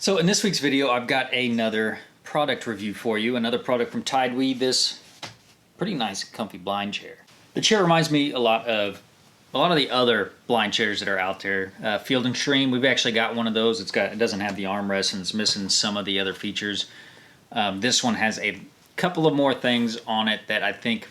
So in this week's video, I've got another product review for you, another product from TideWe, this pretty nice comfy blind chair. The chair reminds me a lot of the other blind chairs that are out there. Field and Stream, we've actually got one of those. It doesn't have the armrest and it's missing some of the other features. This one has a couple of more things on it that I think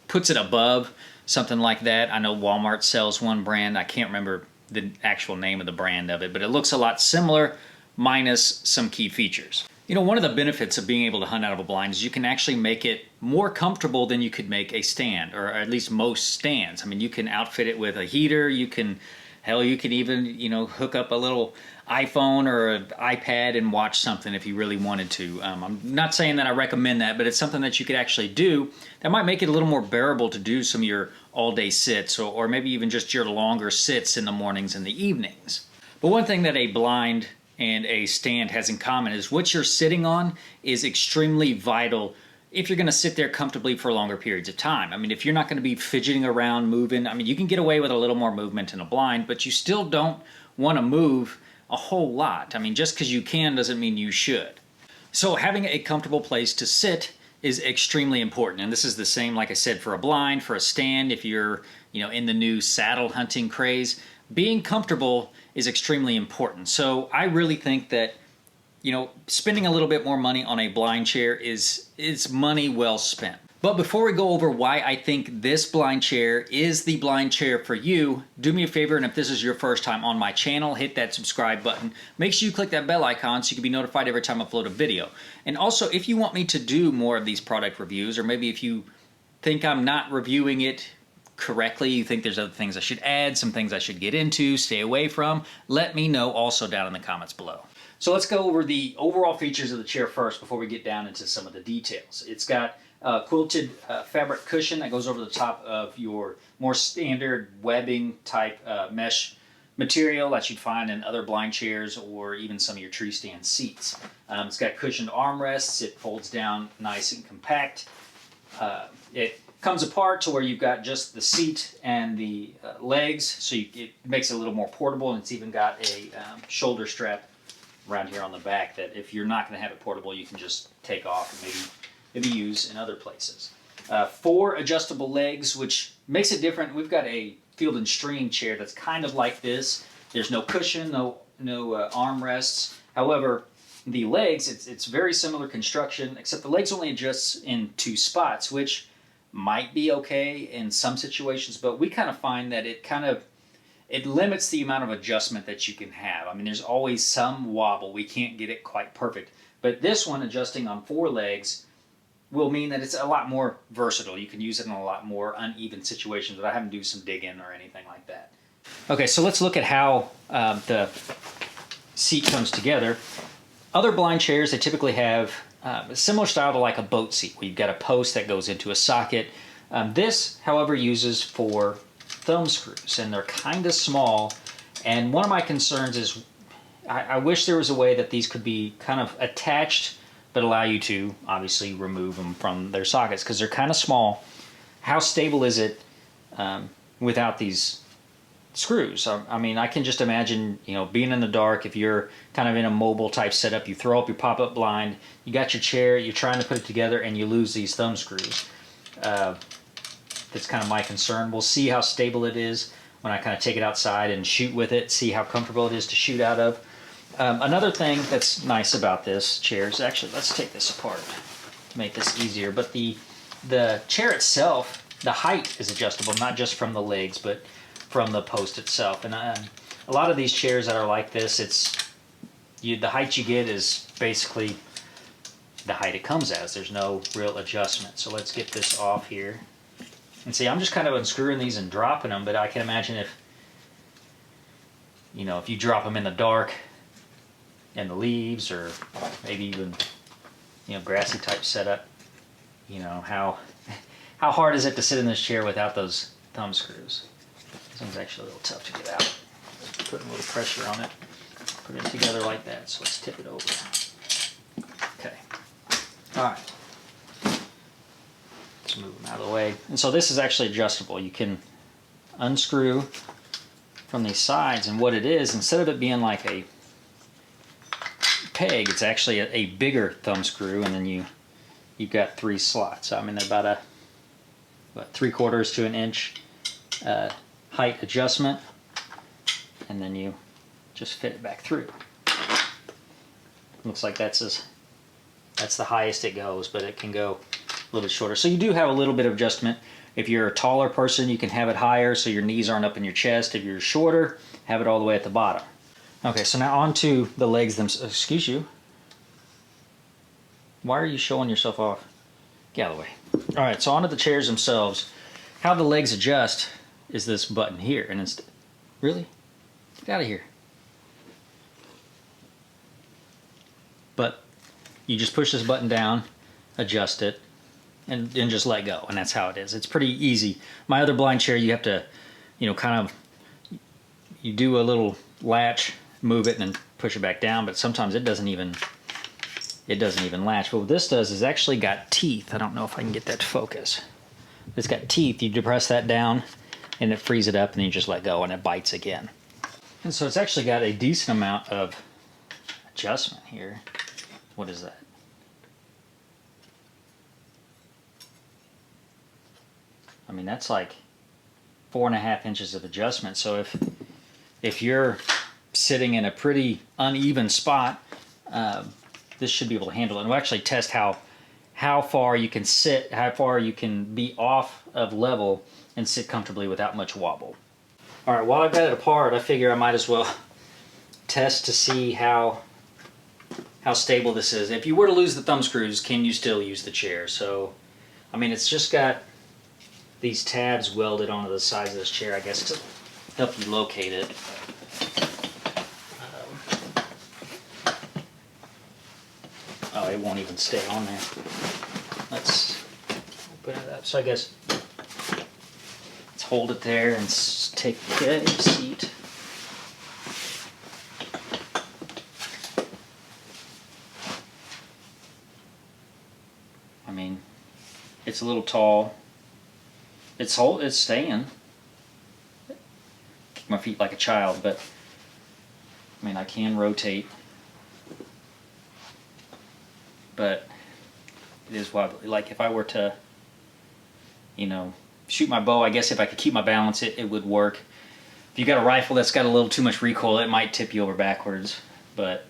puts it above something like that. I know Walmart sells one brand. I can't remember the actual name of the brand of it, but it looks a lot similar, minus some key features. You know, one of the benefits of being able to hunt out of a blind is you can actually make it more comfortable than you could make a stand, or at least most stands. I mean, you can outfit it with a heater, you can even, hook up a little iPhone or an iPad and watch something if you really wanted to. I'm not saying that I recommend that, but it's something that you could actually do that might make it a little more bearable to do some of your all-day sits, or maybe even just your longer sits in the mornings and the evenings. But one thing that a blind and a stand has in common is what you're sitting on is extremely vital if you're going to sit there comfortably for longer periods of time. I mean, if you're not going to be fidgeting around, moving, I mean, you can get away with a little more movement in a blind, but you still don't want to move a whole lot. I mean, just because you can doesn't mean you should. So having a comfortable place to sit is extremely important. And this is the same, like I said, for a blind, for a stand, if you're, in the new saddle hunting craze. Being comfortable is extremely important. So I really think that, spending a little bit more money on a blind chair is money well spent. But before we go over why I think this blind chair is the blind chair for you, do me a favor, and if this is your first time on my channel, hit that subscribe button. Make sure you click that bell icon so you can be notified every time I upload a video. And also, if you want me to do more of these product reviews, or maybe if you think I'm not reviewing it correctly, you think there's other things I should add, some things I should get into, stay away from, let me know also down in the comments below. So let's go over the overall features of the chair first before we get down into some of the details. It's got a quilted fabric cushion that goes over the top of your more standard webbing type mesh material that you'd find in other blind chairs or even some of your tree stand seats. It's got cushioned armrests. It folds down nice and compact. It comes apart to where you've got just the seat and the legs, so it makes it a little more portable, and it's even got a shoulder strap around here on the back that if you're not going to have it portable, you can just take off and maybe use in other places. 4 adjustable legs, which makes it different. We've got a Field and Stream chair that's kind of like this. There's no cushion, no armrests. However, the legs, it's very similar construction, except the legs only adjust in 2 spots, which might be okay in some situations, but we kind of find that it limits the amount of adjustment that you can have. I mean, there's always some wobble. We can't get it quite perfect. But this one, adjusting on 4 legs, will mean that it's a lot more versatile. You can use it in a lot more uneven situations without having to do some digging or anything like that. Okay, so let's look at how the seat comes together. Other blind chairs, they typically have a similar style to like a boat seat, where you've got a post that goes into a socket. This, however, uses 4 thumb screws, and they're kind of small. And one of my concerns is I wish there was a way that these could be kind of attached, but allow you to obviously remove them from their sockets, because they're kind of small. How stable is it without these screws? I mean, I can just imagine, being in the dark, if you're kind of in a mobile type setup, you throw up your pop-up blind, you got your chair, you're trying to put it together, and you lose these thumb screws. That's kind of my concern. We'll see how stable it is when I kind of take it outside and shoot with it, see how comfortable it is to shoot out of. Another thing that's nice about this chair is, actually, let's take this apart to make this easier, but the chair itself, the height is adjustable, not just from the legs, but from the post itself. And a lot of these chairs that are like this, the height you get is basically the height it comes as. There's no real adjustment. So let's get this off here. And see, I'm just kind of unscrewing these and dropping them, but I can imagine if you drop them in the dark, in the leaves, or maybe even, grassy type setup, how hard is it to sit in this chair without those thumb screws? This one's actually a little tough to get out. Putting a little pressure on it. Put it together like that, so let's tip it over. Okay. All right. Let's move them out of the way. And so this is actually adjustable. You can unscrew from these sides, and what it is, instead of it being like a peg, it's actually a bigger thumb screw, and then you've got 3 slots. I mean, they're about 3/4 to an inch height adjustment, and then you just fit it back through. Looks like that's the highest it goes, but it can go a little bit shorter. So you do have a little bit of adjustment. If you're a taller person, you can have it higher so your knees aren't up in your chest. If you're shorter, have it all the way at the bottom. Okay, so now on to the legs themselves. Excuse you. Why are you showing yourself off? Get out of the way. All right, so onto the chairs themselves. How the legs adjust is this button here. And it's, really? Get out of here. But you just push this button down, adjust it, and just let go, and that's how it is. It's pretty easy. My other blind chair, you have to, kind of, you do a little latch, move it, and then push it back down, but sometimes it doesn't even latch. But what this does is actually got teeth. I don't know if I can get that to focus. It's got teeth. You depress that down, and it frees it up, and then you just let go, and it bites again. And so it's actually got a decent amount of adjustment here. What is that? I mean, that's like 4.5 inches of adjustment. So if you're sitting in a pretty uneven spot, this should be able to handle it. And we'll actually test how far you can sit, how far you can be off of level and sit comfortably without much wobble. All right, while I've got it apart, I figure I might as well test to see how stable this is. If you were to lose the thumb screws, can you still use the chair? So, I mean, it's just got these tabs welded onto the sides of this chair, I guess, to help you locate it. Oh, it won't even stay on there. Let's open it up. So I guess let's hold it there and take the seat. I mean, it's a little tall. It's staying. Kick my feet like a child, but I mean, I can rotate. But it is wobbly. Like if I were to, shoot my bow, I guess if I could keep my balance, it would work. If you got a rifle that's got a little too much recoil, it might tip you over backwards. But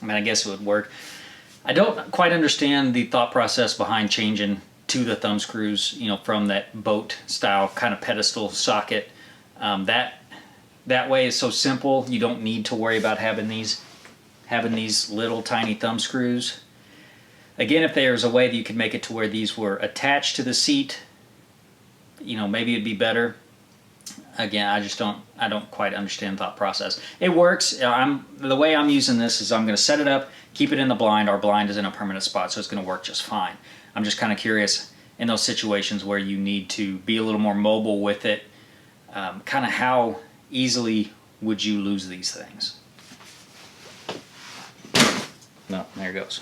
I mean, I guess it would work. I don't quite understand the thought process behind changing to the thumb screws, from that boat style kind of pedestal socket. That way is so simple. You don't need to worry about having these little tiny thumb screws. Again, if there's a way that you could make it to where these were attached to the seat, maybe it'd be better. Again, I don't quite understand the thought process. It works. The way I'm using this is I'm going to set it up, keep it in the blind. Our blind is in a permanent spot, so it's going to work just fine. I'm just kind of curious in those situations where you need to be a little more mobile with it, kind of how easily would you lose these things? No, there it goes.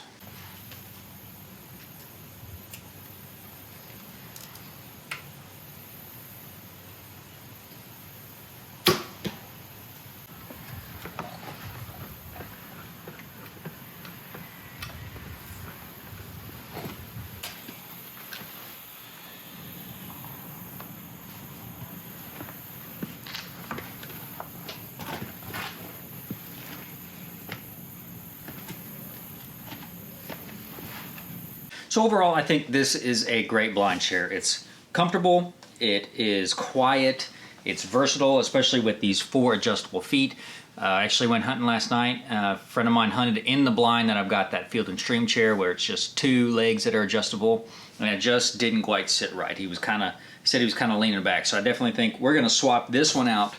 So overall, I think this is a great blind chair. It's comfortable, it is quiet, it's versatile, especially with these 4 adjustable feet. I actually went hunting last night. A friend of mine hunted in the blind that I've got that Field and Stream chair where it's just 2 legs that are adjustable, and it just didn't quite sit right. He said he was kind of leaning back, so I definitely think we're going to swap this one out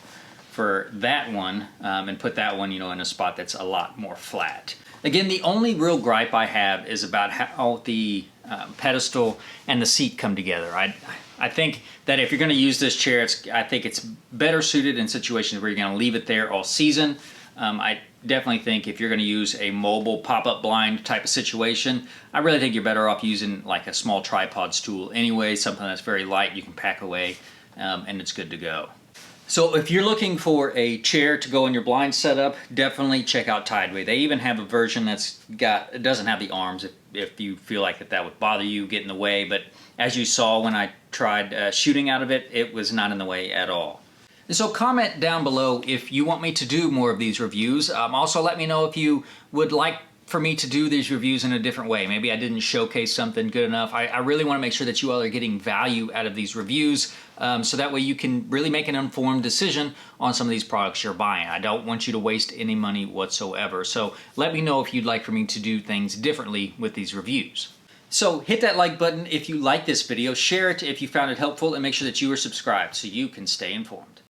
for that one and put that one, in a spot that's a lot more flat. Again, the only real gripe I have is about how the pedestal and the seat come together. I think that if you're going to use this chair, I think it's better suited in situations where you're going to leave it there all season. I definitely think if you're going to use a mobile pop-up blind type of situation, I really think you're better off using like a small tripod stool anyway, something that's very light you can pack away, and it's good to go. So if you're looking for a chair to go in your blind setup, definitely check out TideWe. They even have a version it doesn't have the arms if you feel like that would bother you, get in the way. But as you saw when I tried shooting out of it, it was not in the way at all. And so comment down below if you want me to do more of these reviews. Also let me know if you would like for me to do these reviews in a different way. Maybe I didn't showcase something good enough. I really want to make sure that you all are getting value out of these reviews, so that way you can really make an informed decision on some of these products you're buying. I don't want you to waste any money whatsoever. So let me know if you'd like for me to do things differently with these reviews. So hit that like button if you like this video, share it if you found it helpful, and make sure that you are subscribed so you can stay informed.